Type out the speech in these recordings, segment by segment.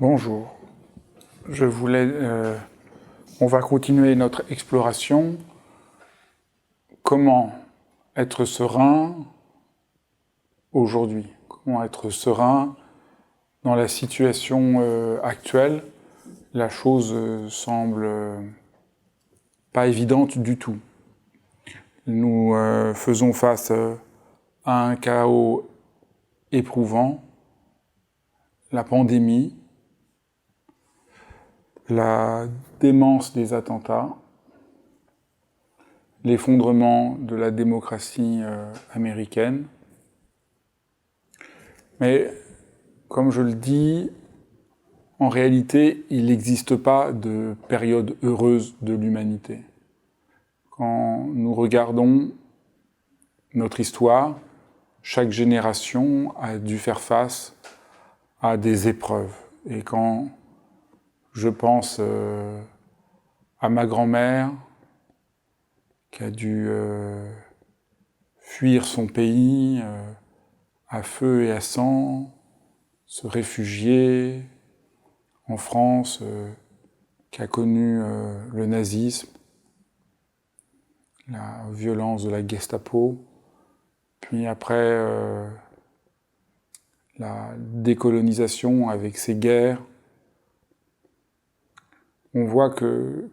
Bonjour. On va continuer notre exploration. Comment être serein aujourd'hui? Comment être serein dans la situation actuelle? La chose semble pas évidente du tout. Nous faisons face à un chaos éprouvant, la pandémie, la démence des attentats, l'effondrement de la démocratie américaine. Mais, comme je le dis, en réalité, il n'existe pas de période heureuse de l'humanité. Quand nous regardons notre histoire, chaque génération a dû faire face à des épreuves. Et quand je pense à ma grand-mère qui a dû fuir son pays à feu et à sang, se réfugier en France, qui a connu le nazisme, la violence de la Gestapo, puis après la décolonisation avec ses guerres. On voit que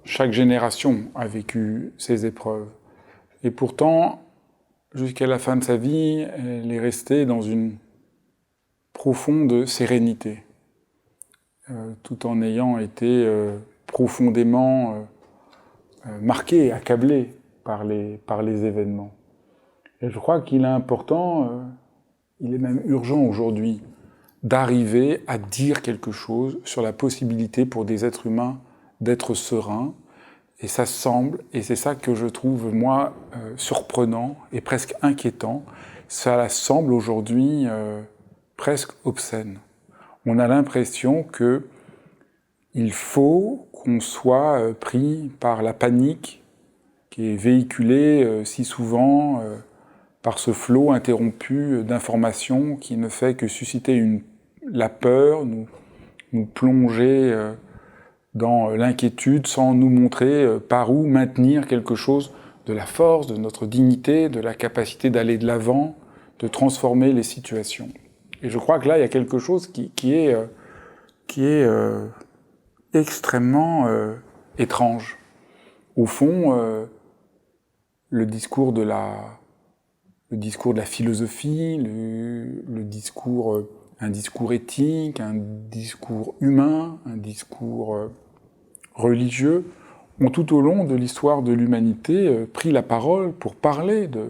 chaque génération a vécu ces épreuves. Et pourtant, jusqu'à la fin de sa vie, elle est restée dans une profonde sérénité, tout en ayant été profondément marquée, accablée par les événements. Et je crois qu'il est important, il est même urgent aujourd'hui, d'arriver à dire quelque chose sur la possibilité pour des êtres humains d'être sereins. Et ça semble, et c'est ça que je trouve, moi, surprenant et presque inquiétant, ça semble aujourd'hui presque obscène. On a l'impression qu'il faut qu'on soit pris par la panique qui est véhiculée si souvent par ce flot interrompu d'informations qui ne fait que susciter la peur, nous plonger dans l'inquiétude sans nous montrer par où maintenir quelque chose de la force, de notre dignité, de la capacité d'aller de l'avant, de transformer les situations. Et je crois que là, il y a quelque chose qui est extrêmement étrange. Au fond, le discours de la philosophie, un discours éthique, un discours humain, un discours religieux, ont tout au long de l'histoire de l'humanité pris la parole pour parler de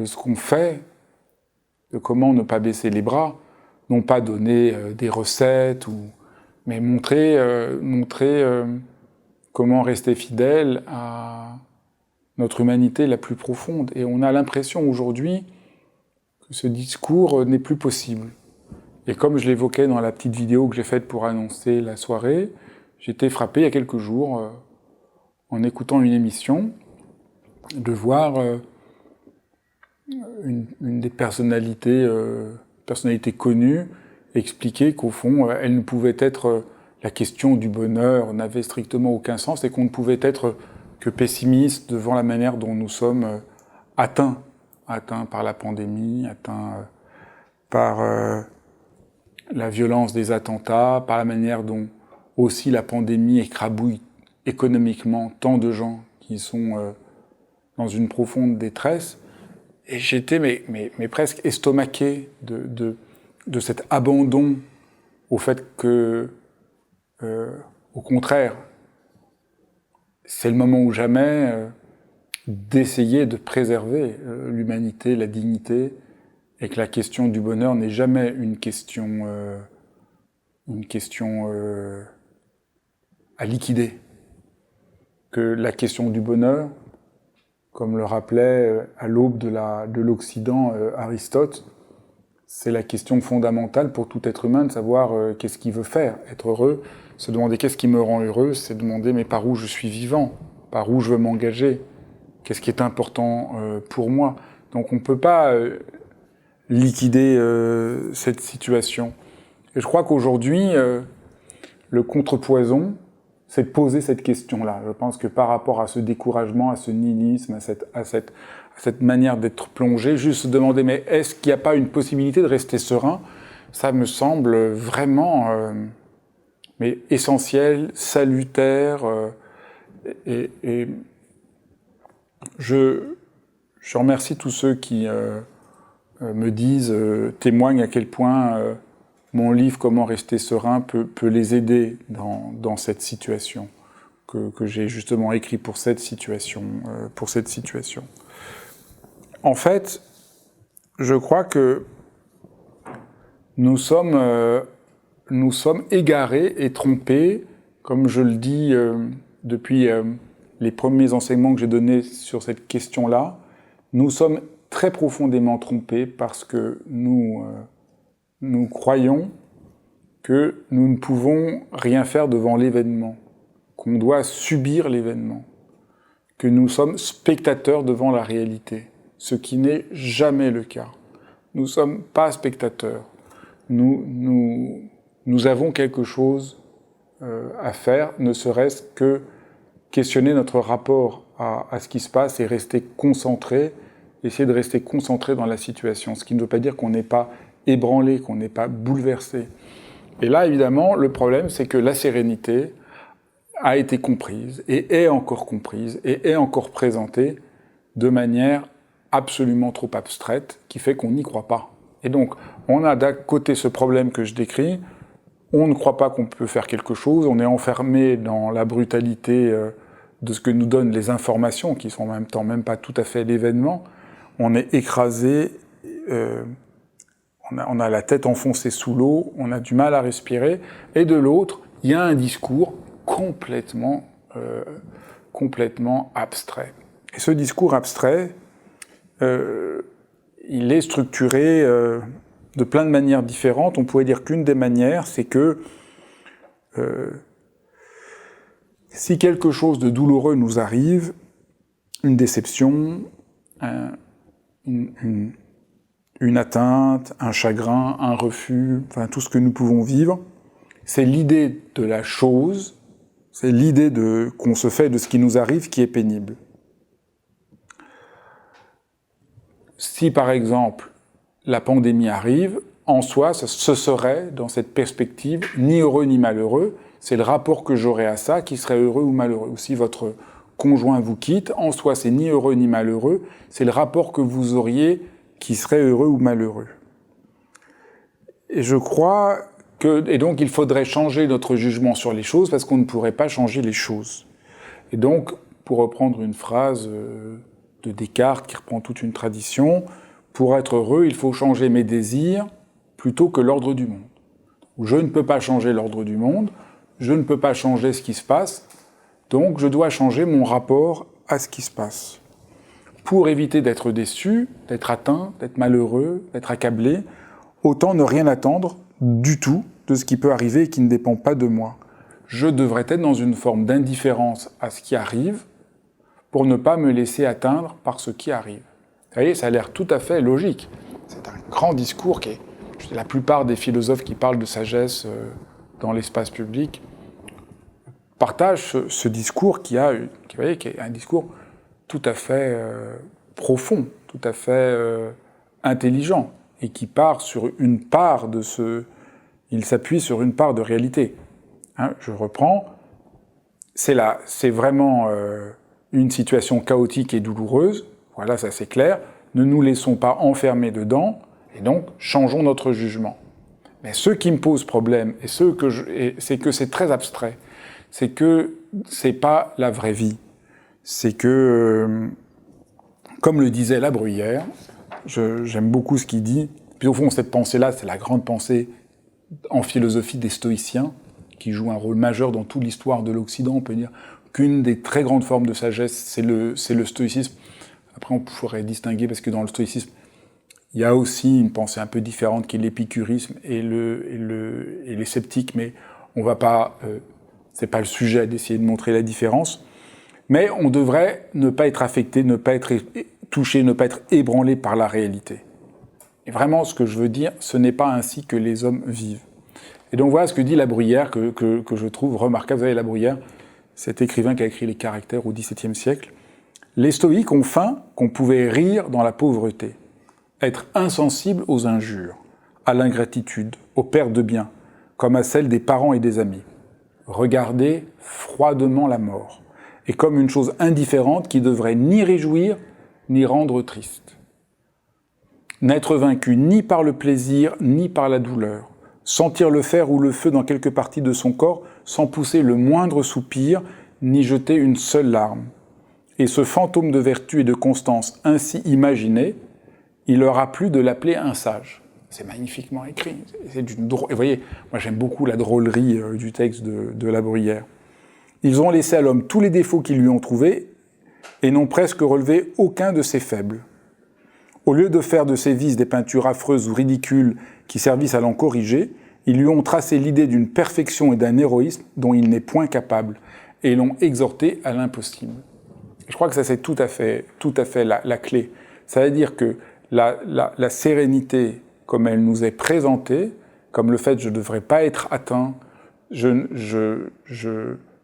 ce qu'on fait, de comment ne pas baisser les bras, non pas donner des recettes, mais montrer comment rester fidèle à notre humanité la plus profonde. Et on a l'impression aujourd'hui que ce discours n'est plus possible. Et comme je l'évoquais dans la petite vidéo que j'ai faite pour annoncer la soirée, j'ai été frappé il y a quelques jours, en écoutant une émission, de voir une des personnalités connues expliquer qu'au fond, elle ne pouvait être, la question du bonheur n'avait strictement aucun sens et qu'on ne pouvait être que pessimiste devant la manière dont nous sommes atteints par la pandémie, atteints par la violence des attentats, par la manière dont aussi la pandémie écrabouille économiquement tant de gens qui sont dans une profonde détresse. Et j'étais mais presque estomaqué de cet abandon au fait que, au contraire, c'est le moment ou jamais d'essayer de préserver l'humanité, la dignité, et que la question du bonheur n'est jamais une question à liquider. Que la question du bonheur, comme le rappelait à l'aube de l'Occident Aristote, c'est la question fondamentale pour tout être humain de savoir qu'est-ce qu'il veut faire, être heureux, se demander qu'est-ce qui me rend heureux, c'est demander mais par où je suis vivant, par où je veux m'engager, qu'est-ce qui est important pour moi. Donc on ne peut pas liquider cette situation. Et je crois qu'aujourd'hui, le contrepoison, c'est de poser cette question-là. Je pense que par rapport à ce découragement, à ce nihilisme, à cette manière d'être plongé, juste se demander, mais est-ce qu'il n'y a pas une possibilité de rester serein? Ça me semble vraiment mais essentiel, salutaire, et je remercie tous ceux qui me disent, témoignent à quel point mon livre « Comment rester serein » peut les aider dans cette situation que j'ai justement écrit pour cette situation. En fait, je crois que nous sommes égarés et trompés, comme je le dis depuis les premiers enseignements que j'ai donnés sur cette question-là. Nous sommes très profondément trompés parce que nous croyons que nous ne pouvons rien faire devant l'événement, qu'on doit subir l'événement, que nous sommes spectateurs devant la réalité, ce qui n'est jamais le cas. Nous ne sommes pas spectateurs. Nous avons quelque chose à faire, ne serait-ce que questionner notre rapport à ce qui se passe et rester concentré, essayer de rester concentré dans la situation, ce qui ne veut pas dire qu'on n'est pas ébranlé, qu'on n'est pas bouleversé. Et là, évidemment, le problème, c'est que la sérénité a été comprise, et est encore comprise, et est encore présentée de manière absolument trop abstraite, qui fait qu'on n'y croit pas. Et donc, on a d'un côté ce problème que je décris, on ne croit pas qu'on peut faire quelque chose, on est enfermé dans la brutalité de ce que nous donnent les informations, qui sont en même temps même pas tout à fait l'événement, on est écrasé, on a la tête enfoncée sous l'eau, on a du mal à respirer, et de l'autre, il y a un discours complètement abstrait. Et ce discours abstrait, il est structuré de plein de manières différentes. On pourrait dire qu'une des manières, c'est que si quelque chose de douloureux nous arrive, une déception, une atteinte, un chagrin, un refus, enfin tout ce que nous pouvons vivre, c'est l'idée de la chose, c'est l'idée qu'on se fait de ce qui nous arrive qui est pénible. Si par exemple la pandémie arrive, en soi, ce serait, dans cette perspective, ni heureux ni malheureux, c'est le rapport que j'aurais à ça qui serait heureux ou malheureux. Ou si votre conjoint vous quitte, en soi c'est ni heureux ni malheureux, c'est le rapport que vous auriez qui serait heureux ou malheureux. Et je crois et donc il faudrait changer notre jugement sur les choses parce qu'on ne pourrait pas changer les choses. Et donc, pour reprendre une phrase de Descartes qui reprend toute une tradition, pour être heureux, il faut changer mes désirs plutôt que l'ordre du monde. Je ne peux pas changer l'ordre du monde, je ne peux pas changer ce qui se passe, donc je dois changer mon rapport à ce qui se passe. Pour éviter d'être déçu, d'être atteint, d'être malheureux, d'être accablé, autant ne rien attendre du tout de ce qui peut arriver et qui ne dépend pas de moi. Je devrais être dans une forme d'indifférence à ce qui arrive pour ne pas me laisser atteindre par ce qui arrive. Vous voyez, ça a l'air tout à fait logique. C'est un grand discours qui est... La plupart des philosophes qui parlent de sagesse dans l'espace public partagent ce discours qui est un discours tout à fait profond, tout à fait intelligent, et qui part sur une part de il s'appuie sur une part de réalité. Hein, je reprends, c'est vraiment une situation chaotique et douloureuse, voilà, ça c'est clair, ne nous laissons pas enfermer dedans, et donc changeons notre jugement. Mais ce qui me pose problème, c'est que c'est très abstrait, c'est que c'est pas la vraie vie, c'est que, comme le disait La Bruyère, j'aime beaucoup ce qu'il dit, puis au fond cette pensée-là, c'est la grande pensée en philosophie des stoïciens, qui joue un rôle majeur dans toute l'histoire de l'Occident. On peut dire qu'une des très grandes formes de sagesse, c'est le stoïcisme. Après, on pourrait distinguer, parce que dans le stoïcisme, il y a aussi une pensée un peu différente qui est l'épicurisme et les sceptiques, mais on va pas, c'est pas le sujet d'essayer de montrer la différence. Mais on devrait ne pas être affecté, ne pas être touché, ne pas être ébranlé par la réalité. Et vraiment, ce que je veux dire, ce n'est pas ainsi que les hommes vivent. Et donc voilà ce que dit La Bruyère, que je trouve remarquable. Vous savez, La Bruyère, cet écrivain qui a écrit Les Caractères au XVIIe siècle. Les stoïques ont faim qu'on pouvait rire dans la pauvreté, être insensible aux injures, à l'ingratitude, aux pertes de biens, comme à celles des parents et des amis. Regarder froidement la mort, et comme une chose indifférente qui devrait ni réjouir, ni rendre triste. N'être vaincu ni par le plaisir, ni par la douleur. Sentir le fer ou le feu dans quelque partie de son corps, sans pousser le moindre soupir, ni jeter une seule larme. Et ce fantôme de vertu et de constance ainsi imaginé, il leur a plu de l'appeler un sage. C'est magnifiquement écrit. C'est d'une drôle. Et vous voyez, moi j'aime beaucoup la drôlerie du texte de La Bruyère. Ils ont laissé à l'homme tous les défauts qu'ils lui ont trouvés et n'ont presque relevé aucun de ses faibles. Au lieu de faire de ses vices des peintures affreuses ou ridicules qui servissent à l'en corriger, ils lui ont tracé l'idée d'une perfection et d'un héroïsme dont il n'est point capable et l'ont exhorté à l'impossible. Je crois que ça c'est tout à fait la clé. Ça veut dire que la sérénité, comme elle nous est présentée, comme le fait que je ne devrais pas être atteint, je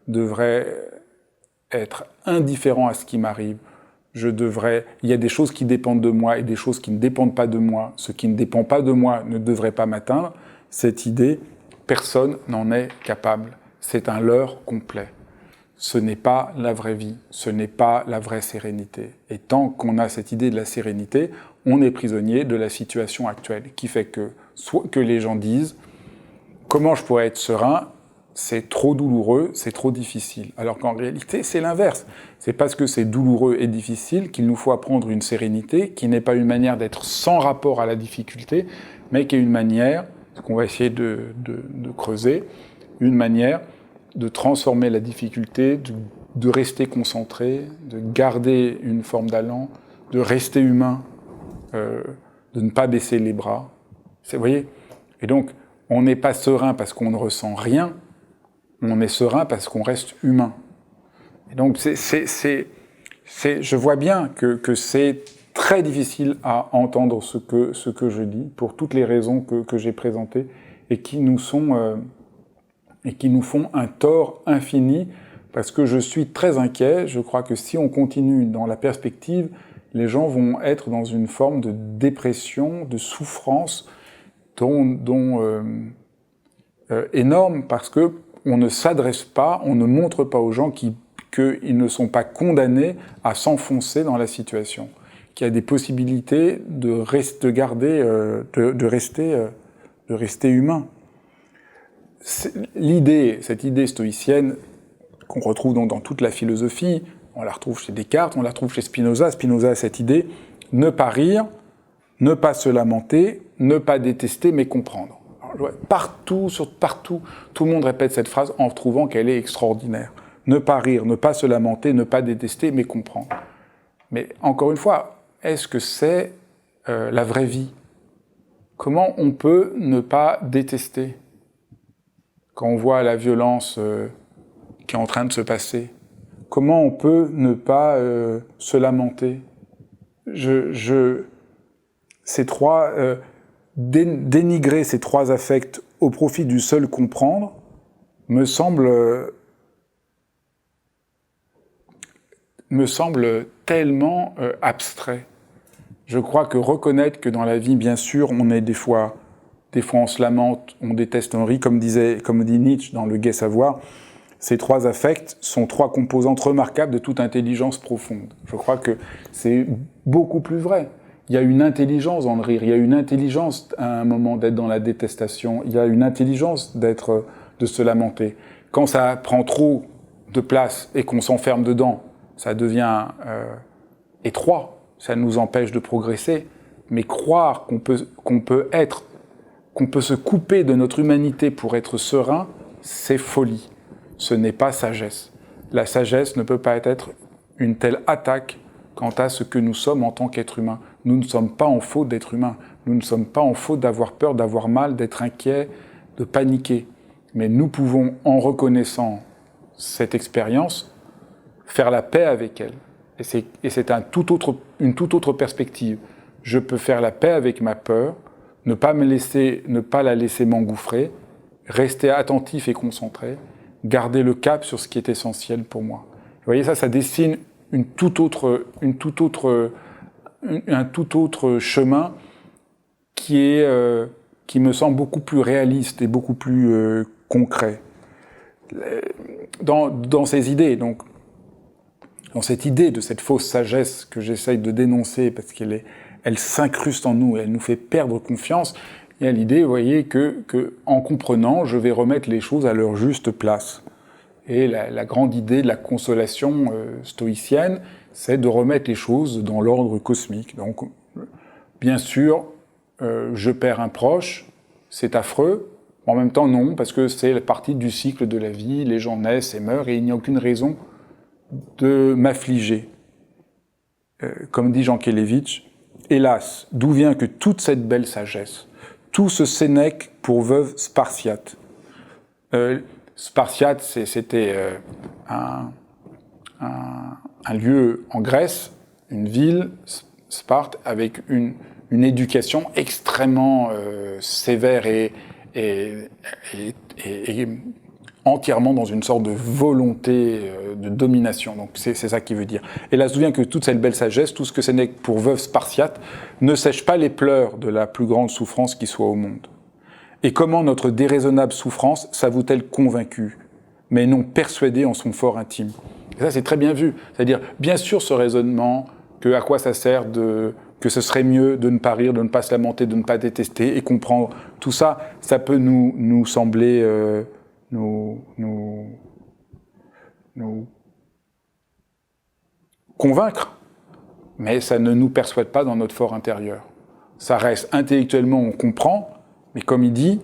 devrais être indifférent à ce qui m'arrive, il y a des choses qui dépendent de moi et des choses qui ne dépendent pas de moi. Ce qui ne dépend pas de moi ne devrait pas m'atteindre. Cette idée, personne n'en est capable. C'est un leurre complet. Ce n'est pas la vraie vie, ce n'est pas la vraie sérénité. Et tant qu'on a cette idée de la sérénité, on est prisonnier de la situation actuelle, qui fait que les gens disent « Comment je pourrais être serein ? C'est trop douloureux, c'est trop difficile. » Alors qu'en réalité, c'est l'inverse. C'est parce que c'est douloureux et difficile qu'il nous faut apprendre une sérénité qui n'est pas une manière d'être sans rapport à la difficulté, mais qui est une manière, ce qu'on va essayer de creuser, une manière de transformer la difficulté, de rester concentré, de garder une forme d'allant, de rester humain, de ne pas baisser les bras. Vous voyez ? Et donc, on n'est pas serein parce qu'on ne ressent rien, on est serein parce qu'on reste humain. Et donc, je vois bien que c'est très difficile à entendre ce que je dis, pour toutes les raisons que j'ai présentées, et qui nous font un tort infini, parce que je suis très inquiet. Je crois que si on continue dans la perspective, les gens vont être dans une forme de dépression, de souffrance énorme, parce que on ne s'adresse pas, on ne montre pas aux gens qu'ils ne sont pas condamnés à s'enfoncer dans la situation, qu'il y a des possibilités de rester humain. Cette idée stoïcienne qu'on retrouve donc dans toute la philosophie, on la retrouve chez Descartes, on la retrouve chez Spinoza. Spinoza a cette idée, ne pas rire, ne pas se lamenter, ne pas détester, mais comprendre. Alors, partout, tout le monde répète cette phrase en trouvant qu'elle est extraordinaire. Ne pas rire, ne pas se lamenter, ne pas détester, mais comprendre. Mais encore une fois, est-ce que c'est la vraie vie ? Comment on peut ne pas détester quand on voit la violence qui est en train de se passer? Comment on peut ne pas se lamenter? Dénigrer ces trois affects au profit du seul comprendre me semble tellement abstrait. Je crois que reconnaître que dans la vie, bien sûr, on est des fois on se lamente, on déteste, on rit, comme dit Nietzsche dans Le Gai Savoir. Ces trois affects sont trois composantes remarquables de toute intelligence profonde. Je crois que c'est beaucoup plus vrai. Il y a une intelligence dans le rire, il y a une intelligence à un moment d'être dans la détestation, il y a une intelligence de se lamenter. Quand ça prend trop de place et qu'on s'enferme dedans, ça devient étroit, ça nous empêche de progresser. Mais croire qu'on peut se couper de notre humanité pour être serein, c'est folie. Ce n'est pas sagesse. La sagesse ne peut pas être une telle attaque quant à ce que nous sommes en tant qu'êtres humains. Nous ne sommes pas en faute d'être humains. Nous ne sommes pas en faute d'avoir peur, d'avoir mal, d'être inquiet, de paniquer. Mais nous pouvons, en reconnaissant cette expérience, faire la paix avec elle. Et c'est une toute autre perspective. je peux faire la paix avec ma peur, ne pas la laisser m'engouffrer, rester attentif et concentré, garder le cap sur ce qui est essentiel pour moi. Vous voyez, ça dessine un tout autre chemin qui me semble beaucoup plus réaliste et beaucoup plus concret. Dans ces idées, donc, dans cette idée de cette fausse sagesse que j'essaye de dénoncer parce elle s'incruste en nous et elle nous fait perdre confiance, il y a l'idée, vous voyez, que en comprenant, je vais remettre les choses à leur juste place. Et la grande idée de la consolation stoïcienne, c'est de remettre les choses dans l'ordre cosmique. Donc, bien sûr, je perds un proche, c'est affreux. En même temps, non, parce que c'est la partie du cycle de la vie, les gens naissent et meurent, et il n'y a aucune raison de m'affliger. Comme dit Jean Kelevitch, hélas, d'où vient que toute cette belle sagesse, tout ce Sénèque pour veuve spartiate. Spartiate, c'était un lieu en Grèce, une ville, Sparte, avec une éducation extrêmement sévère et entièrement dans une sorte de volonté de domination. Donc c'est ça qui veut dire. Et là, je me souviens que toute cette belle sagesse, tout ce que Sénèque pour veuve spartiate, ne sèche pas les pleurs de la plus grande souffrance qui soit au monde. Et comment notre déraisonnable souffrance s'avoue-t-elle convaincue, mais non persuadée en son fort intime. Et ça, c'est très bien vu. C'est-à-dire, bien sûr, ce raisonnement, à quoi ça sert que ce serait mieux de ne pas rire, de ne pas se lamenter, de ne pas détester et comprendre tout ça, ça peut nous sembler nous convaincre, mais ça ne nous persuade pas dans notre fort intérieur. Ça reste intellectuellement, on comprend, mais comme il dit,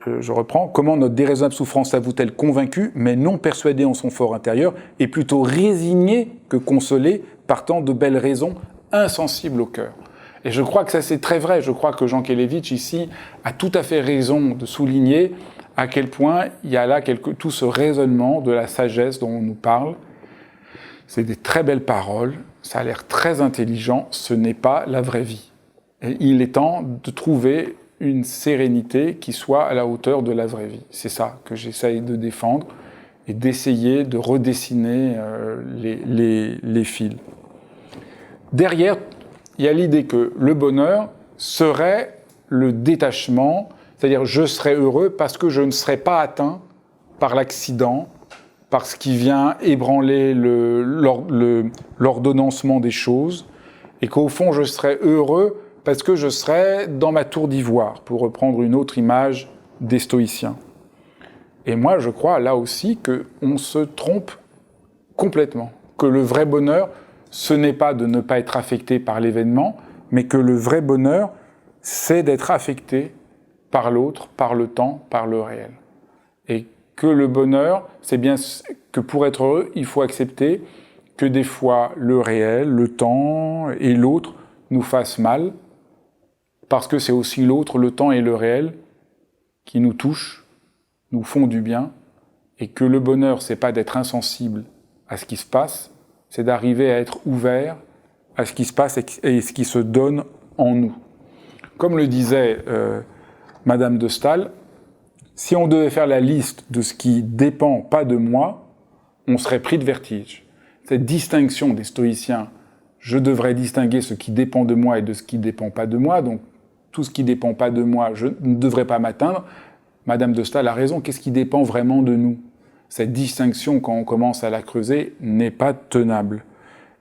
je reprends, comment notre déraisonnable souffrance s'avoue-t-elle convaincue, mais non persuadée en son fort intérieur, et plutôt résignée que consolée par tant de belles raisons insensibles au cœur. Et je crois que ça c'est très vrai, je crois que Jean Kelevitch ici a tout à fait raison de souligner à quel point il y a là tout ce raisonnement de la sagesse dont on nous parle. C'est des très belles paroles, ça a l'air très intelligent, ce n'est pas la vraie vie. Et il est temps de trouver une sérénité qui soit à la hauteur de la vraie vie. C'est ça que j'essaye de défendre et d'essayer de redessiner les fils. Derrière, il y a l'idée que le bonheur serait le détachement, c'est-à-dire je serais heureux parce que je ne serais pas atteint par l'accident, par ce qui vient ébranler l'ordonnancement des choses, et qu'au fond je serais heureux parce que je serais dans ma tour d'ivoire, pour reprendre une autre image des stoïciens. Et moi, je crois là aussi qu'on se trompe complètement, que le vrai bonheur, ce n'est pas de ne pas être affecté par l'événement, mais que le vrai bonheur, c'est d'être affecté par l'autre, par le temps, par le réel. Et que le bonheur, c'est bien que pour être heureux, il faut accepter que des fois le réel, le temps et l'autre nous fassent mal, parce que c'est aussi l'autre, le temps et le réel, qui nous touchent, nous font du bien, et que le bonheur, c'est pas d'être insensible à ce qui se passe, c'est d'arriver à être ouvert à ce qui se passe et ce qui se donne en nous. Comme le disait Madame de Staël, si on devait faire la liste de ce qui dépend pas de moi, on serait pris de vertige. Cette distinction des stoïciens, je devrais distinguer ce qui dépend de moi et de ce qui dépend pas de moi, donc tout ce qui dépend pas de moi, je ne devrais pas m'atteindre. Madame de Staël a raison, qu'est-ce qui dépend vraiment de nous ? Cette distinction, quand on commence à la creuser, n'est pas tenable.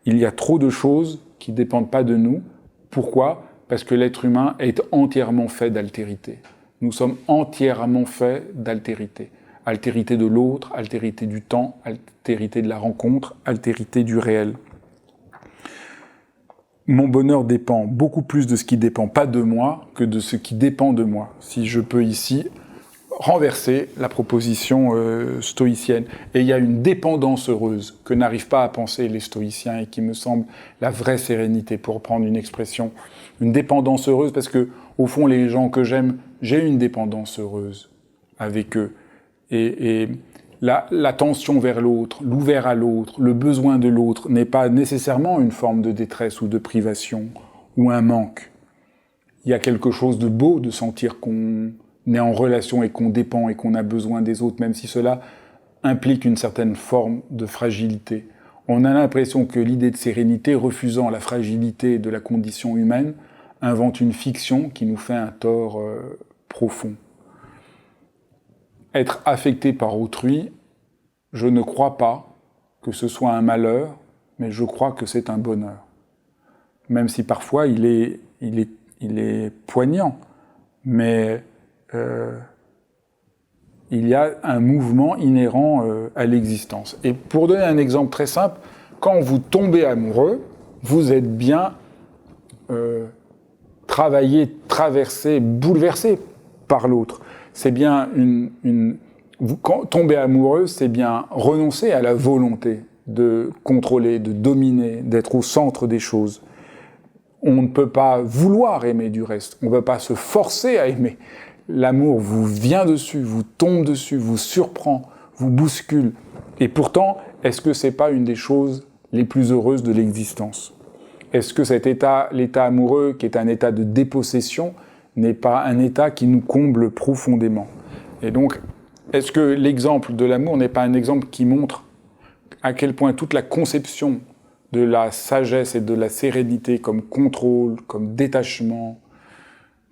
Il y a trop de choses qui ne dépendent pas de nous. Pourquoi ? Parce que l'être humain est entièrement fait d'altérité. Nous sommes entièrement faits d'altérité. Altérité de l'autre, altérité du temps, altérité de la rencontre, altérité du réel. Mon bonheur dépend beaucoup plus de ce qui ne dépend pas de moi que de ce qui dépend de moi. Si je peux ici renverser la proposition stoïcienne. Et il y a une dépendance heureuse que n'arrivent pas à penser les stoïciens et qui me semble la vraie sérénité, pour reprendre une expression. Une dépendance heureuse parce que, au fond, les gens que j'aime, j'ai une dépendance heureuse avec eux. Et l'attention vers l'autre, l'ouvert à l'autre, le besoin de l'autre n'est pas nécessairement une forme de détresse ou de privation ou un manque. Il y a quelque chose de beau de sentir qu'on est en relation et qu'on dépend et qu'on a besoin des autres, même si cela implique une certaine forme de fragilité. On a l'impression que l'idée de sérénité, refusant la fragilité de la condition humaine, invente une fiction qui nous fait un tort profond. Être affecté par autrui, je ne crois pas que ce soit un malheur, mais je crois que c'est un bonheur. Même si parfois il est poignant, mais il y a un mouvement inhérent à l'existence. Et pour donner un exemple très simple, quand vous tombez amoureux, vous êtes bien travaillé, traversé, bouleversé par l'autre. C'est bien quand tomber amoureux, c'est bien renoncer à la volonté de contrôler, de dominer, d'être au centre des choses. On ne peut pas vouloir aimer du reste, on ne peut pas se forcer à aimer. L'amour vous vient dessus, vous tombe dessus, vous surprend, vous bouscule. Et pourtant, est-ce que c'est pas une des choses les plus heureuses de l'existence ? Est-ce que cet état, l'état amoureux, qui est un état de dépossession, n'est pas un état qui nous comble profondément ? Et donc, est-ce que l'exemple de l'amour n'est pas un exemple qui montre à quel point toute la conception de la sagesse et de la sérénité comme contrôle, comme détachement,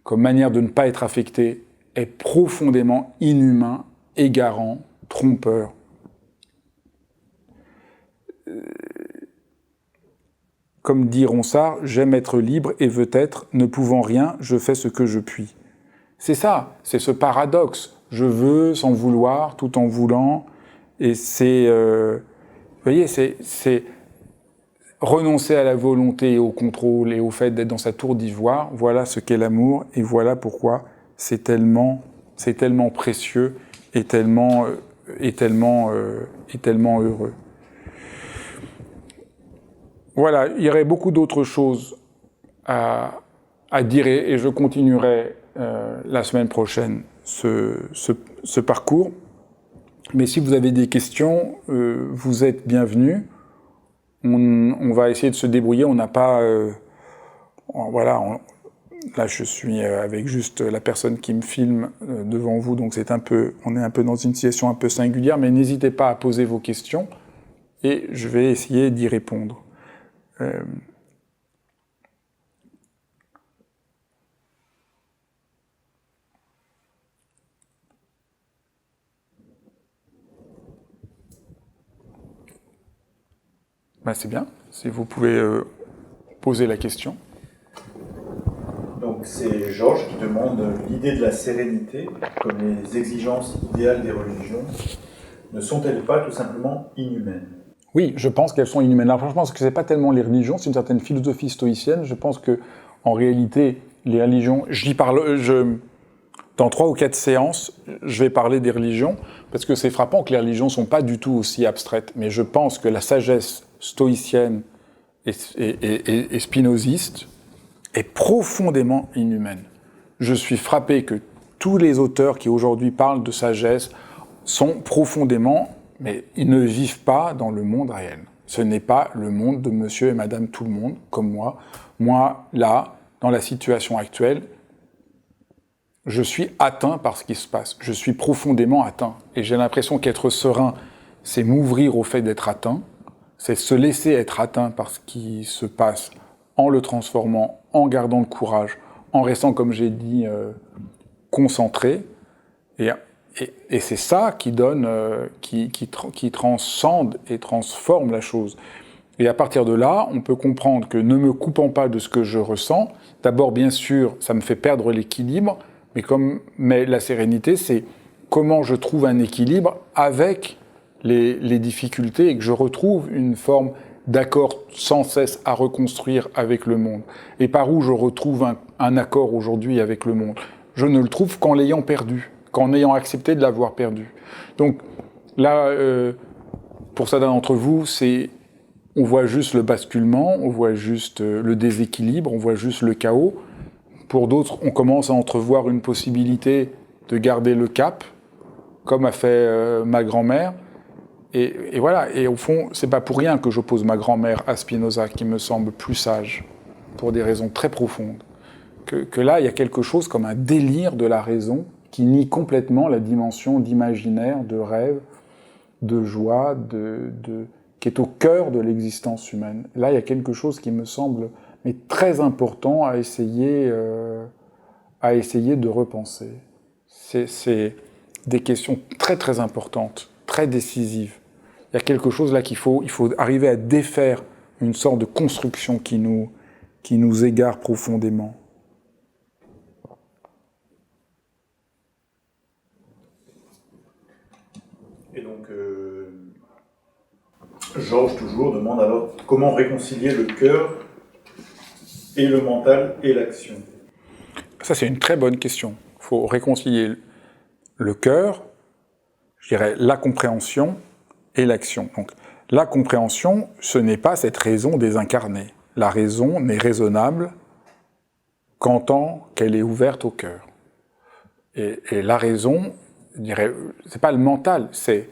comme manière de ne pas être affecté, est profondément inhumain, égarant, trompeur. Comme dit Ronsard, « J'aime être libre et veux être, ne pouvant rien, je fais ce que je puis. » C'est ça, c'est ce paradoxe. Je veux sans vouloir, tout en voulant. Et c'est... vous voyez, c'est renoncer à la volonté et au contrôle et au fait d'être dans sa tour d'ivoire. Voilà ce qu'est l'amour et voilà pourquoi c'est tellement précieux et tellement heureux. Voilà, il y aurait beaucoup d'autres choses à dire et je continuerai la semaine prochaine ce parcours. Mais si vous avez des questions, vous êtes bienvenus. On va essayer de se débrouiller. On n'a pas... là, je suis avec juste la personne qui me filme devant vous, donc on est un peu dans une situation un peu singulière, mais n'hésitez pas à poser vos questions et je vais essayer d'y répondre. C'est bien, si vous pouvez poser la question. Donc c'est Georges qui demande l'idée de la sérénité, comme les exigences idéales des religions, ne sont-elles pas tout simplement inhumaines ? Oui, je pense qu'elles sont inhumaines. Alors, je pense que c'est pas tellement les religions, c'est une certaine philosophie stoïcienne. Je pense que, en réalité, les religions, dans 3 ou 4 séances, je vais parler des religions, parce que c'est frappant que les religions sont pas du tout aussi abstraites. Mais je pense que la sagesse stoïcienne et spinoziste est profondément inhumaine. Je suis frappé que tous les auteurs qui aujourd'hui parlent de sagesse sont profondément, mais ils ne vivent pas dans le monde réel. Ce n'est pas le monde de monsieur et madame tout le monde, comme moi. Moi, là, dans la situation actuelle, je suis atteint par ce qui se passe. Je suis profondément atteint. Et j'ai l'impression qu'être serein, c'est m'ouvrir au fait d'être atteint, c'est se laisser être atteint par ce qui se passe en le transformant, en gardant le courage, en restant, comme j'ai dit, concentré. Et c'est ça qui donne, qui transcende et transforme la chose. Et à partir de là, on peut comprendre que ne me coupant pas de ce que je ressens, d'abord, bien sûr, ça me fait perdre l'équilibre, mais la sérénité, c'est comment je trouve un équilibre avec les difficultés et que je retrouve une forme d'accord sans cesse à reconstruire avec le monde. Et par où je retrouve un accord aujourd'hui avec le monde ? Je ne le trouve qu'en l'ayant perdu, qu'en ayant accepté de l'avoir perdu. Donc là, pour certains d'entre vous, on voit juste le basculement, on voit juste le déséquilibre, on voit juste le chaos. Pour d'autres, on commence à entrevoir une possibilité de garder le cap, comme a fait ma grand-mère. Et voilà, et au fond, c'est pas pour rien que j'oppose ma grand-mère à Spinoza, qui me semble plus sage. pour des raisons très profondes. Que là, il y a quelque chose comme un délire de la raison qui nie complètement la dimension d'imaginaire, de rêve, de joie, qui est au cœur de l'existence humaine. Là, il y a quelque chose qui me semble mais très important à essayer de repenser. C'est des questions très très importantes, très décisives. Il y a quelque chose là il faut arriver à défaire une sorte de construction qui nous égare profondément. Et donc, Georges toujours demande alors comment réconcilier le cœur et le mental et l'action. Ça, c'est une très bonne question. Il faut réconcilier le cœur, je dirais la compréhension et l'action. Donc, la compréhension, ce n'est pas cette raison désincarnée. La raison n'est raisonnable qu'en tant qu'elle est ouverte au cœur. Et la raison, je dirais, c'est pas le mental, c'est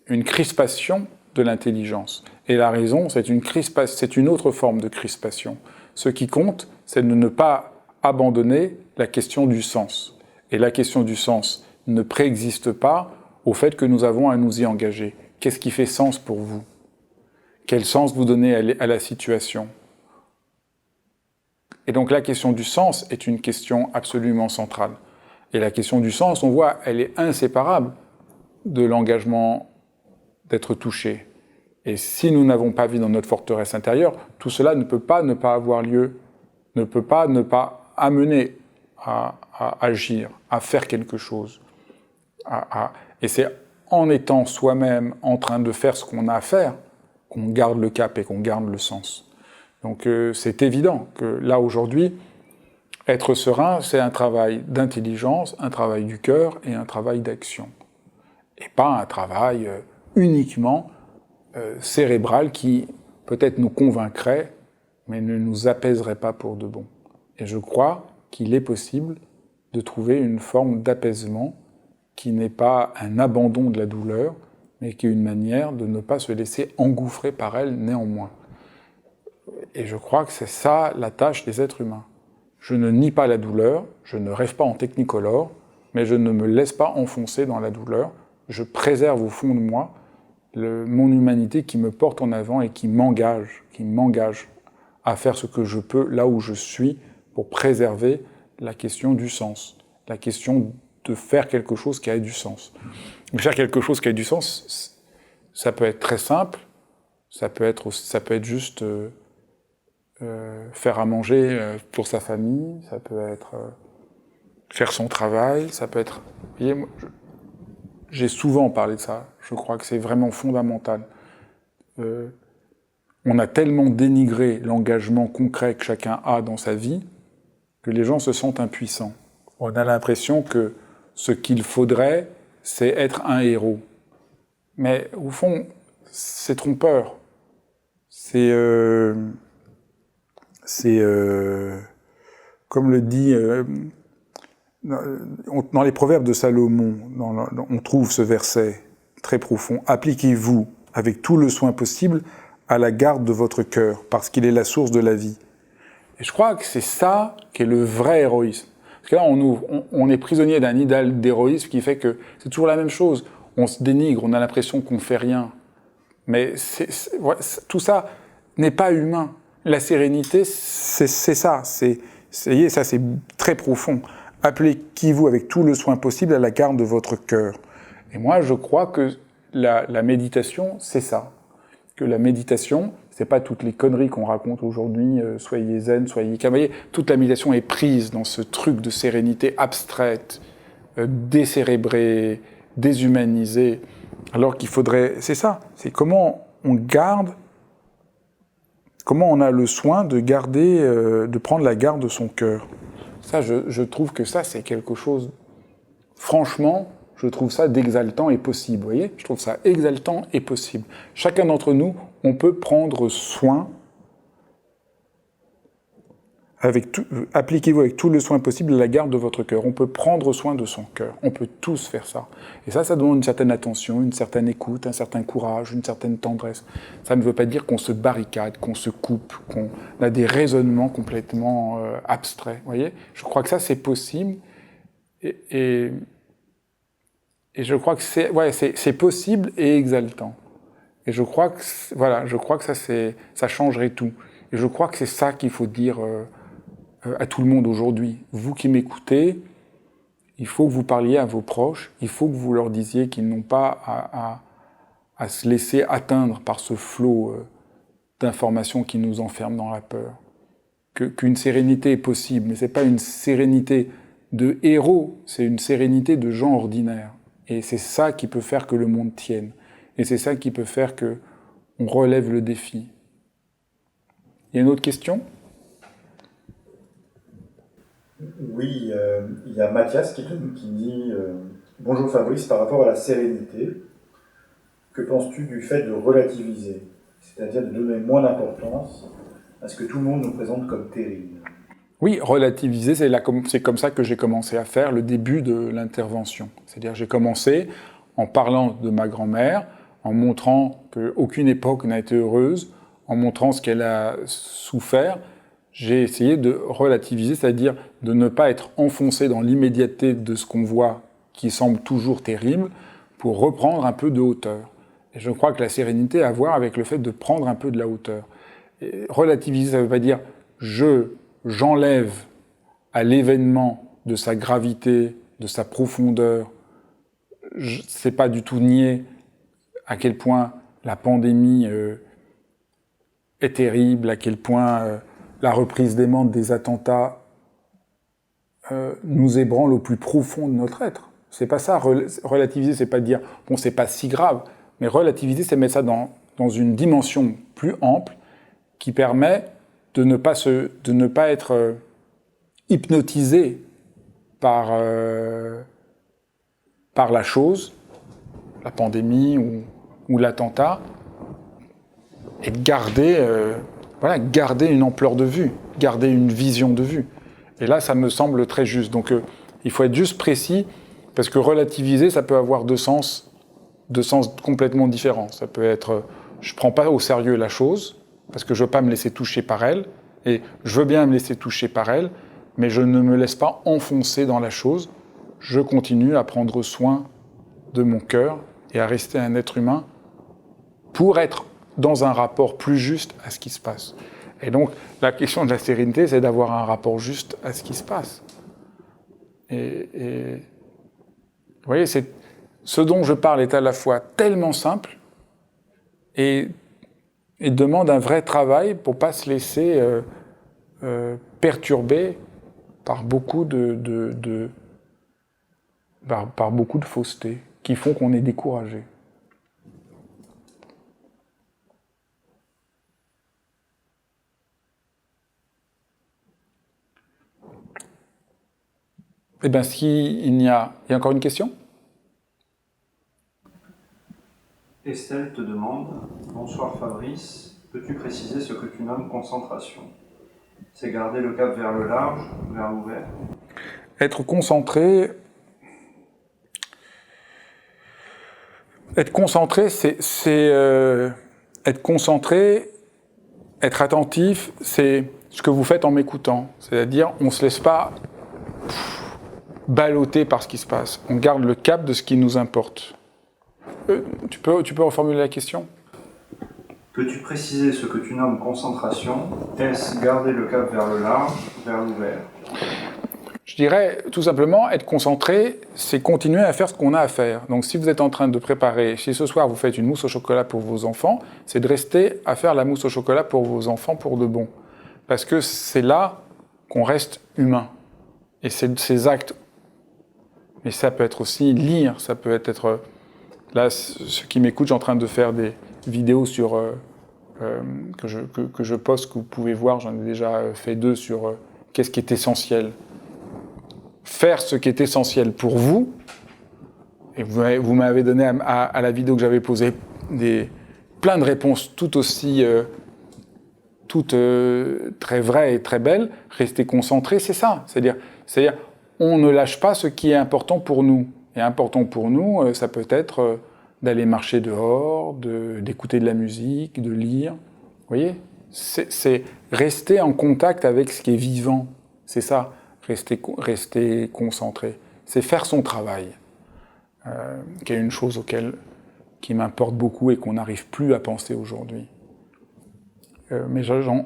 une crispation de l'intelligence. Et la raison, c'est une autre forme de crispation. Ce qui compte, c'est de ne pas abandonner la question du sens. Et la question du sens ne préexiste pas au fait que nous avons à nous y engager. Qu'est-ce qui fait sens pour vous? Quel sens vous donnez à la situation? Et donc la question du sens est une question absolument centrale. Et la question du sens, on voit, elle est inséparable de l'engagement d'être touché. Et si nous n'avons pas vu dans notre forteresse intérieure, tout cela ne peut pas ne pas avoir lieu, ne peut pas ne pas amener à agir, à faire quelque chose. Et c'est en étant soi-même en train de faire ce qu'on a à faire qu'on garde le cap et qu'on garde le sens. Donc c'est évident que là aujourd'hui, être serein, c'est un travail d'intelligence, un travail du cœur et un travail d'action. Et pas un travail uniquement cérébral qui peut-être nous convaincrait, mais ne nous apaiserait pas pour de bon. Et je crois qu'il est possible de trouver une forme d'apaisement qui n'est pas un abandon de la douleur, mais qui est une manière de ne pas se laisser engouffrer par elle néanmoins. Et je crois que c'est ça la tâche des êtres humains. Je ne nie pas la douleur, je ne rêve pas en technicolore, mais je ne me laisse pas enfoncer dans la douleur. Je préserve au fond de moi mon humanité qui me porte en avant et qui m'engage à faire ce que je peux là où je suis pour préserver la question du sens, la question de faire quelque chose qui a du sens. Mais faire quelque chose qui a du sens, ça peut être très simple, ça peut être juste faire à manger pour sa famille, ça peut être faire son travail, ça peut être... Vous voyez, j'ai souvent parlé de ça, je crois que c'est vraiment fondamental. On a tellement dénigré l'engagement concret que chacun a dans sa vie que les gens se sentent impuissants. On a l'impression que ce qu'il faudrait, c'est être un héros. Mais au fond, c'est trompeur. C'est comme le dit... dans les proverbes de Salomon, on trouve ce verset très profond. « Appliquez-vous avec tout le soin possible à la garde de votre cœur, parce qu'il est la source de la vie. » Et je crois que c'est ça qui est le vrai héroïsme. Parce que là, on est prisonnier d'un idéal d'héroïsme qui fait que c'est toujours la même chose. On se dénigre, on a l'impression qu'on ne fait rien. Mais tout ça n'est pas humain. La sérénité, c'est ça. Ça, c'est très profond. Appliquez-vous avec tout le soin possible à la garde de votre cœur. Et moi, je crois que la méditation, c'est ça. Que la méditation, c'est pas toutes les conneries qu'on raconte aujourd'hui, soyez zen, soyez calme. Vous voyez, toute la méditation est prise dans ce truc de sérénité abstraite, décérébrée, déshumanisée, alors qu'il faudrait... C'est ça, c'est comment on garde, comment on a le soin de garder, de prendre la garde de son cœur. Ça, je trouve que ça, c'est quelque chose, franchement, je trouve ça d'exaltant et possible, vous voyez ? Je trouve ça exaltant et possible. Chacun d'entre nous, on peut prendre soin appliquez-vous avec tout le soin possible à la garde de votre cœur. On peut prendre soin de son cœur. On peut tous faire ça. Et ça demande une certaine attention, une certaine écoute, un certain courage, une certaine tendresse. Ça ne veut pas dire qu'on se barricade, qu'on se coupe, qu'on a des raisonnements complètement abstraits. Vous voyez ? Je crois que ça, c'est possible. Et je crois que c'est possible et exaltant. Et je crois que ça changerait tout. Et je crois que c'est ça qu'il faut dire à tout le monde aujourd'hui. Vous qui m'écoutez, il faut que vous parliez à vos proches, il faut que vous leur disiez qu'ils n'ont pas à se laisser atteindre par ce flot d'informations qui nous enferme dans la peur. Qu'une sérénité est possible, mais c'est pas une sérénité de héros, c'est une sérénité de gens ordinaires. Et c'est ça qui peut faire que le monde tienne. Et c'est ça qui peut faire que on relève le défi. Il y a une autre question ? Oui, il y a Mathias qui dit bonjour Fabrice, par rapport à la sérénité, que penses-tu du fait de relativiser, c'est-à-dire de donner moins d'importance à ce que tout le monde nous présente comme terrible? Oui, relativiser, c'est comme ça que j'ai commencé à faire le début de l'intervention. C'est-à-dire j'ai commencé en parlant de ma grand-mère, en montrant qu'aucune époque n'a été heureuse, en montrant ce qu'elle a souffert. J'ai essayé de relativiser, c'est-à-dire de ne pas être enfoncé dans l'immédiateté de ce qu'on voit qui semble toujours terrible, pour reprendre un peu de hauteur. Et je crois que la sérénité a à voir avec le fait de prendre un peu de la hauteur. Et relativiser, ça ne veut pas dire j'enlève à l'événement de sa gravité, de sa profondeur. C'est pas du tout nier à quel point la pandémie est terrible, à quel point la reprise des mentes des attentats nous ébranle au plus profond de notre être. C'est pas ça. Relativiser, c'est pas dire bon, c'est pas si grave, mais relativiser, c'est mettre ça dans une dimension plus ample qui permet de ne pas être hypnotisé par la chose, la pandémie ou l'attentat, et garder une ampleur de vue, garder une vision de vue. Et là, ça me semble très juste. Donc, il faut être juste précis, parce que relativiser, ça peut avoir deux sens complètement différents. Ça peut être, je prends pas au sérieux la chose, parce que je veux pas me laisser toucher par elle, et je veux bien me laisser toucher par elle, mais je ne me laisse pas enfoncer dans la chose. Je continue à prendre soin de mon cœur et à rester un être humain pour être dans un rapport plus juste à ce qui se passe. Et donc, la question de la sérénité, c'est d'avoir un rapport juste à ce qui se passe. Et vous voyez, ce dont je parle est à la fois tellement simple et demande un vrai travail pour ne pas se laisser perturber par beaucoup par beaucoup de fausseté qui font qu'on est découragé. Eh bien, il y a encore une question ? Estelle te demande « Bonsoir Fabrice, peux-tu préciser ce que tu nommes concentration ? C'est garder le cap vers le large, vers l'ouvert ?» Être concentré, c'est être concentré, être attentif, c'est ce que vous faites en m'écoutant. C'est-à-dire, on ne se laisse pas balloter par ce qui se passe. On garde le cap de ce qui nous importe. Tu peux reformuler la question ? Peux-tu préciser ce que tu nommes concentration ? Est-ce garder le cap vers le large, vers l'ouvert ? Je dirais tout simplement, être concentré, c'est continuer à faire ce qu'on a à faire. Donc si vous êtes en train de préparer, si ce soir vous faites une mousse au chocolat pour vos enfants, c'est de rester à faire la mousse au chocolat pour vos enfants pour de bon. Parce que c'est là qu'on reste humain. Et c'est ces actes. Mais ça peut être aussi lire, ça peut être... Là, ceux qui m'écoutent, je suis en train de faire des vidéos sur, que je poste, que vous pouvez voir, j'en ai déjà fait 2 sur qu'est-ce qui est essentiel. Faire ce qui est essentiel pour vous, et vous m'avez donné à la vidéo que j'avais posée plein de réponses tout aussi toutes très vraies et très belles, rester concentré, c'est ça. C'est-à-dire, on ne lâche pas ce qui est important pour nous. Et important pour nous, ça peut être d'aller marcher dehors, d'écouter de la musique, de lire. Vous voyez ? C'est rester en contact avec ce qui est vivant. C'est ça, rester concentré. C'est faire son travail, qui est une chose qui m'importe beaucoup et qu'on n'arrive plus à penser aujourd'hui. Mais j'en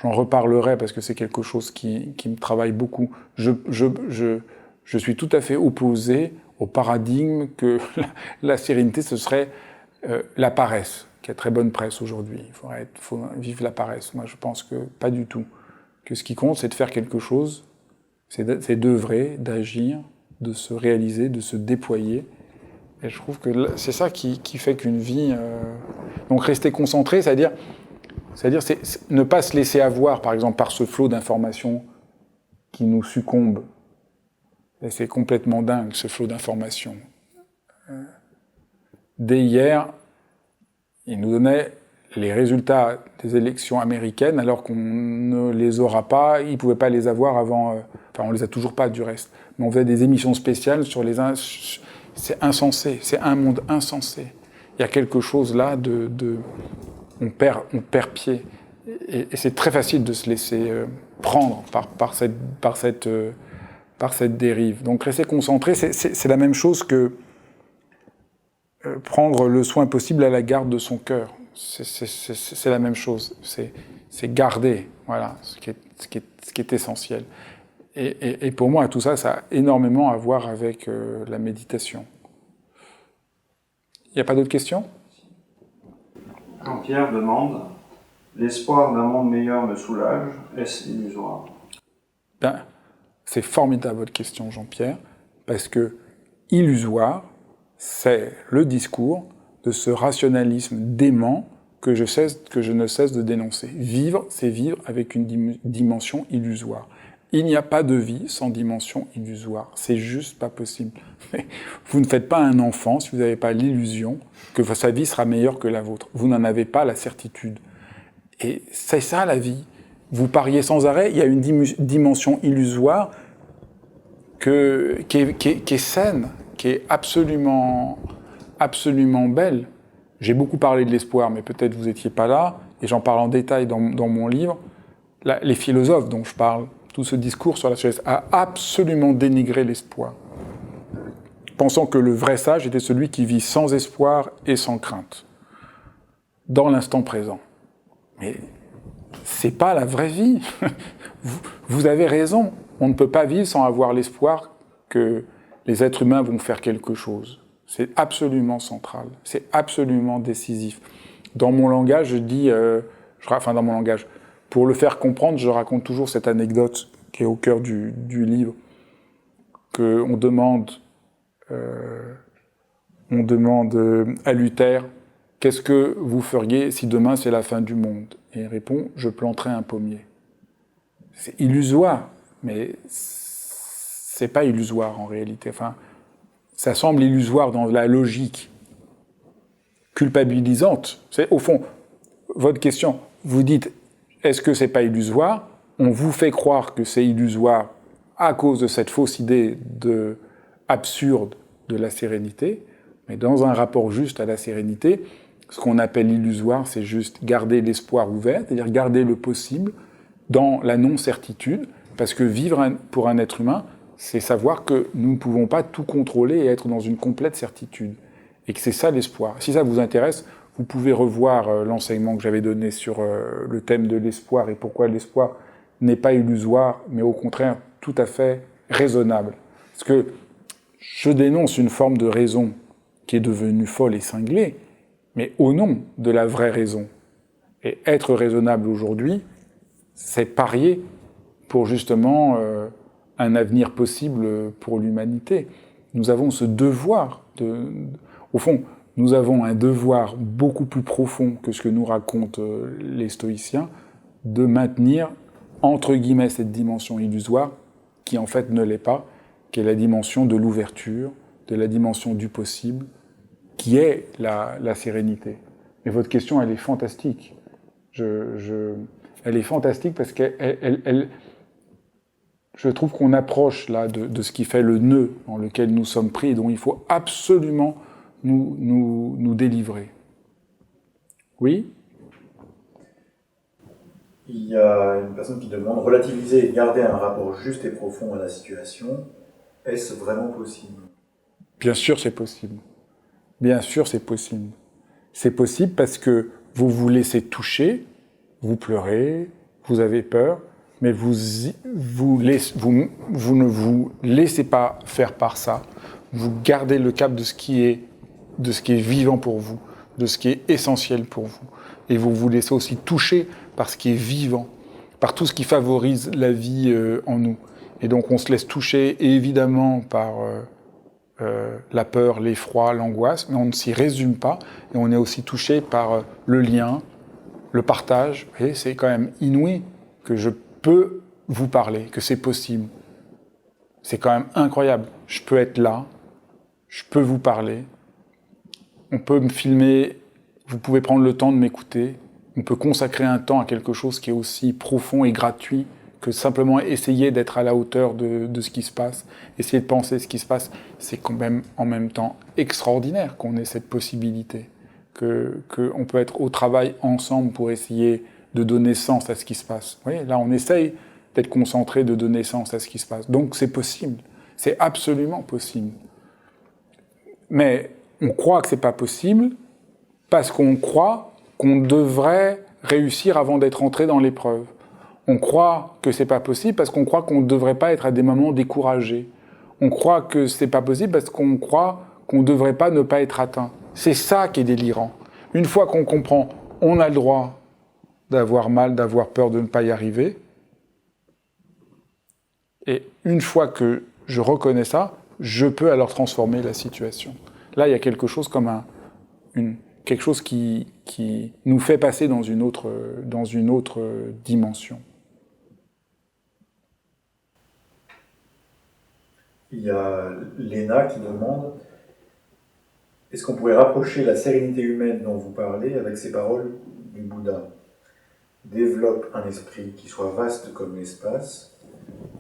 reparlerai parce que c'est quelque chose qui me travaille beaucoup. Je suis tout à fait opposé au paradigme que la sérénité, ce serait la paresse, qui a très bonne presse aujourd'hui. Il faut vivre la paresse. Moi, je pense que pas du tout. Que ce qui compte, c'est de faire quelque chose, c'est d'œuvrer, d'agir, de se réaliser, de se déployer. Et je trouve que c'est ça qui fait qu'une vie... Donc rester concentré, c'est-à-dire ne pas se laisser avoir, par exemple, par ce flot d'informations qui nous succombe. Et c'est complètement dingue, ce flot d'informations. Dès hier, il nous donnait les résultats des élections américaines, alors qu'on ne les aura pas, ils ne pouvaient pas les avoir avant... Enfin, on les a toujours pas, du reste. Mais on faisait des émissions spéciales sur les... C'est insensé, c'est un monde insensé. Il y a quelque chose là on perd pied. Et c'est très facile de se laisser prendre par cette dérive. Donc rester concentré, c'est la même chose que prendre le soin possible à la garde de son cœur. C'est la même chose. C'est garder, voilà, ce qui est essentiel. Et pour moi, tout ça, ça a énormément à voir avec la méditation. Il n'y a pas d'autres questions ? Jean-Pierre demande « L'espoir d'un monde meilleur me soulage, est-ce illusoire ?» C'est formidable votre question, Jean-Pierre, parce que illusoire, c'est le discours de ce rationalisme dément que je ne cesse de dénoncer. Vivre, c'est vivre avec une dimension illusoire. Il n'y a pas de vie sans dimension illusoire. C'est juste pas possible. Vous ne faites pas un enfant si vous n'avez pas l'illusion que sa vie sera meilleure que la vôtre. Vous n'en avez pas la certitude. Et c'est ça la vie. Vous pariez sans arrêt, il y a une dimension illusoire qui est saine, qui est absolument belle. J'ai beaucoup parlé de l'espoir, mais peut-être vous n'étiez pas là, et j'en parle en détail dans mon livre. Les philosophes dont je parle, tout ce discours sur la sagesse a absolument dénigré l'espoir, pensant que le vrai sage était celui qui vit sans espoir et sans crainte, dans l'instant présent. Mais c'est pas la vraie vie. Vous avez raison. On ne peut pas vivre sans avoir l'espoir que les êtres humains vont faire quelque chose. C'est absolument central. C'est absolument décisif. Dans mon langage, je dis... dans mon langage, pour le faire comprendre, je raconte toujours cette anecdote qui est au cœur du livre, qu'on demande à Luther « Qu'est-ce que vous feriez si demain c'est la fin du monde ?» Et il répond « Je planterai un pommier ». C'est illusoire, mais c'est pas illusoire en réalité. Enfin, ça semble illusoire dans la logique culpabilisante. C'est au fond, votre question, vous dites « Est-ce que c'est pas illusoire ?» On vous fait croire que c'est illusoire à cause de cette fausse idée absurde de la sérénité, mais dans un rapport juste à la sérénité, ce qu'on appelle illusoire, c'est juste garder l'espoir ouvert, c'est-à-dire garder le possible dans la non-certitude, parce que vivre pour un être humain, c'est savoir que nous ne pouvons pas tout contrôler et être dans une complète certitude, et que c'est ça l'espoir. Si ça vous intéresse, vous pouvez revoir l'enseignement que j'avais donné sur le thème de l'espoir et pourquoi l'espoir n'est pas illusoire, mais au contraire tout à fait raisonnable. Parce que je dénonce une forme de raison qui est devenue folle et cinglée, mais au nom de la vraie raison. Et être raisonnable aujourd'hui, c'est parier pour justement un avenir possible pour l'humanité. Nous avons ce devoir au fond, nous avons un devoir beaucoup plus profond que ce que nous racontent les stoïciens, de maintenir, entre guillemets, cette dimension illusoire, qui en fait ne l'est pas, qui est la dimension de l'ouverture, de la dimension du possible, qui est la sérénité. Mais votre question, elle est fantastique. elle est fantastique parce je trouve qu'on approche là de ce qui fait le nœud dans lequel nous sommes pris et dont il faut absolument nous délivrer. Oui ? Il y a une personne qui demande relativiser et garder un rapport juste et profond à la situation. Est-ce vraiment possible ? Bien sûr, c'est possible. Bien sûr, c'est possible. C'est possible parce que vous vous laissez toucher, vous pleurez, vous avez peur, mais vous ne vous laissez pas faire par ça. Vous gardez le cap de ce qui est vivant pour vous, de ce qui est essentiel pour vous. Et vous vous laissez aussi toucher par ce qui est vivant, par tout ce qui favorise la vie en nous. Et donc on se laisse toucher évidemment par la peur, l'effroi, l'angoisse, mais on ne s'y résume pas. Et on est aussi touché par le lien, le partage. Vous voyez, c'est quand même inouï que je peux vous parler, que c'est possible. C'est quand même incroyable. Je peux être là, je peux vous parler, on peut me filmer, vous pouvez prendre le temps de m'écouter, on peut consacrer un temps à quelque chose qui est aussi profond et gratuit que simplement essayer d'être à la hauteur de ce qui se passe, essayer de penser ce qui se passe. C'est quand même en même temps extraordinaire qu'on ait cette possibilité, qu'on peut être au travail ensemble pour essayer de donner sens à ce qui se passe. Vous voyez, là on essaye d'être concentré, de donner sens à ce qui se passe. Donc c'est possible, c'est absolument possible. Mais on croit que c'est pas possible parce qu'on croit qu'on devrait réussir avant d'être entré dans l'épreuve. On croit que c'est pas possible parce qu'on croit qu'on ne devrait pas être à des moments découragés. On croit que c'est pas possible parce qu'on croit qu'on ne devrait pas ne pas être atteint. C'est ça qui est délirant. Une fois qu'on comprend, on a le droit d'avoir mal, d'avoir peur de ne pas y arriver. Et une fois que je reconnais ça, je peux alors transformer la situation. Là, il y a quelque chose comme quelque chose qui nous fait passer dans une autre dimension. Il y a Léna qui demande « Est-ce qu'on pourrait rapprocher la sérénité humaine dont vous parlez avec ces paroles du Bouddha ? Développe un esprit qui soit vaste comme l'espace,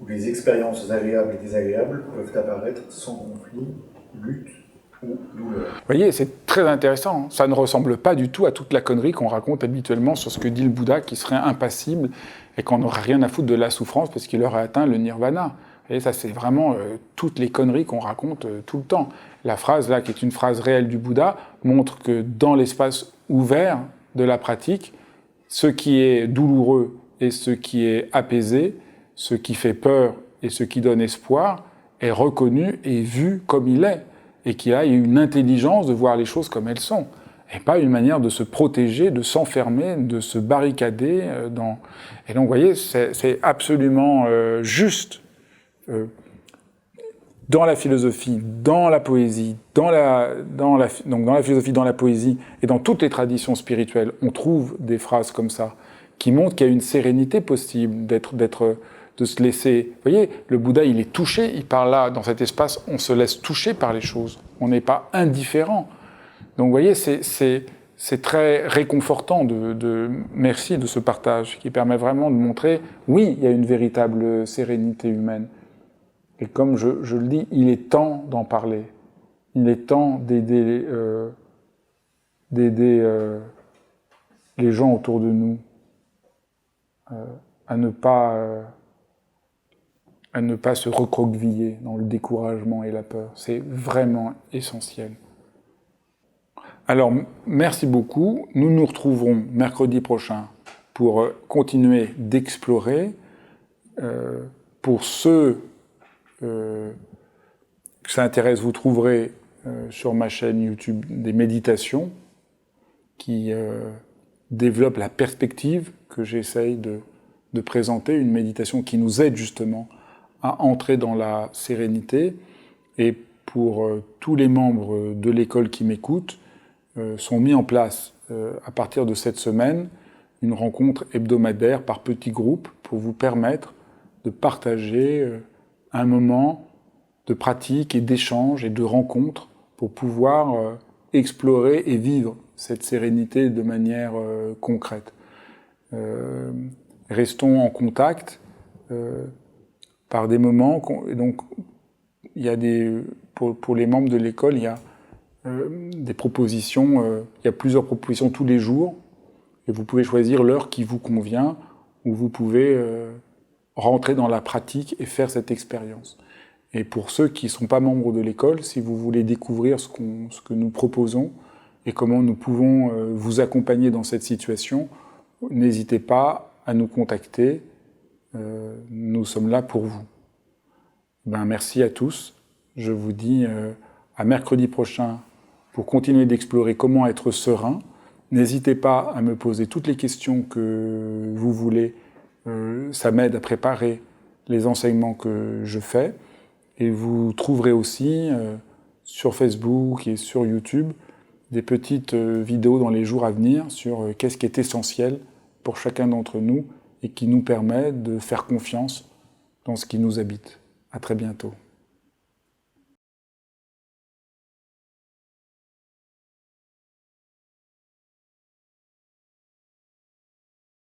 où les expériences agréables et désagréables peuvent apparaître sans conflit, lutte ou douleur. » Vous voyez, c'est très intéressant. Ça ne ressemble pas du tout à toute la connerie qu'on raconte habituellement sur ce que dit le Bouddha, qui serait impassible et qu'on n'aurait rien à foutre de la souffrance parce qu'il aurait atteint le nirvana. Et ça, c'est vraiment toutes les conneries qu'on raconte tout le temps. La phrase là, qui est une phrase réelle du Bouddha, montre que dans l'espace ouvert de la pratique, ce qui est douloureux et ce qui est apaisé, ce qui fait peur et ce qui donne espoir, est reconnu et vu comme il est, et qu'il y a une intelligence de voir les choses comme elles sont, et pas une manière de se protéger, de s'enfermer, de se barricader dans... Et donc, vous voyez, c'est absolument juste. Dans la philosophie, dans la poésie, dans la philosophie, dans la poésie et dans toutes les traditions spirituelles, on trouve des phrases comme ça qui montrent qu'il y a une sérénité possible, de se laisser... Vous voyez, le Bouddha, il est touché, il parle là, dans cet espace, on se laisse toucher par les choses, on n'est pas indifférent. Donc vous voyez, c'est très réconfortant merci de ce partage qui permet vraiment de montrer, oui, il y a une véritable sérénité humaine. Et comme je le dis, il est temps d'en parler. Il est temps d'aider les gens autour de nous à ne pas se recroqueviller dans le découragement et la peur. C'est vraiment essentiel. Alors, merci beaucoup. Nous nous retrouverons mercredi prochain pour continuer d'explorer. Pour ceux que ça intéresse, vous trouverez sur ma chaîne YouTube des méditations qui développent la perspective que j'essaye de présenter, une méditation qui nous aide justement à entrer dans la sérénité. Et pour tous les membres de l'école qui m'écoutent, sont mis en place à partir de cette semaine une rencontre hebdomadaire par petits groupes pour vous permettre de partager un moment de pratique et d'échange et de rencontre pour pouvoir explorer et vivre cette sérénité de manière concrète. restons en contact par des moments. Et donc, il y a pour les membres de l'école, il y a des propositions, il y a plusieurs propositions tous les jours, et vous pouvez choisir l'heure qui vous convient, où vous pouvez rentrer dans la pratique et faire cette expérience. Et pour ceux qui ne sont pas membres de l'école, si vous voulez découvrir ce que nous proposons et comment nous pouvons vous accompagner dans cette situation, n'hésitez pas à nous contacter. Nous sommes là pour vous. Merci à tous. Je vous dis à mercredi prochain pour continuer d'explorer comment être serein. N'hésitez pas à me poser toutes les questions que vous voulez. Ça m'aide à préparer les enseignements que je fais. Et vous trouverez aussi sur Facebook et sur YouTube des petites vidéos dans les jours à venir sur qu'est-ce qui est essentiel pour chacun d'entre nous et qui nous permet de faire confiance dans ce qui nous habite. À très bientôt.